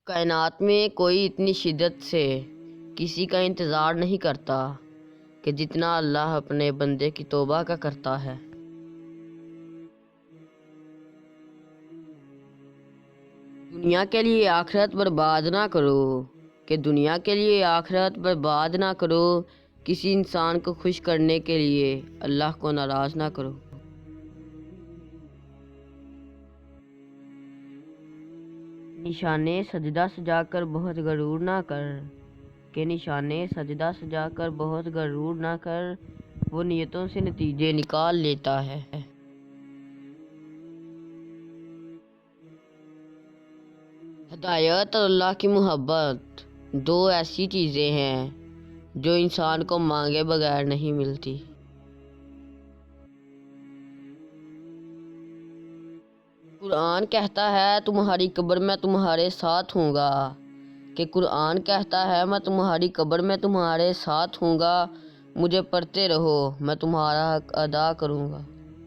کائنات میں کوئی اتنی شدت سے کسی کا انتظار نہیں کرتا کہ جتنا اللہ اپنے بندے کی توبہ کا کرتا ہے۔ دنیا کے لیے آخرت برباد نہ کرو کہ دنیا کے لیے آخرت برباد نہ کرو، کسی انسان کو خوش کرنے کے لیے اللہ کو ناراض نہ کرو۔ نشانے سجدہ سجا کر بہت غرور نہ کر کہ نشانے سجدہ سجا کر بہت غرور نہ کر، وہ نیتوں سے نتیجے نکال لیتا ہے۔ ہدایت اور اللہ کی محبت دو ایسی چیزیں ہیں جو انسان کو مانگے بغیر نہیں ملتی۔ قرآن کہتا ہے تمہاری قبر میں تمہارے ساتھ ہوں گا، کہ قرآن کہتا ہے میں تمہاری قبر میں تمہارے ساتھ ہوں گا، مجھے پڑھتے رہو میں تمہارا حق ادا کروں گا۔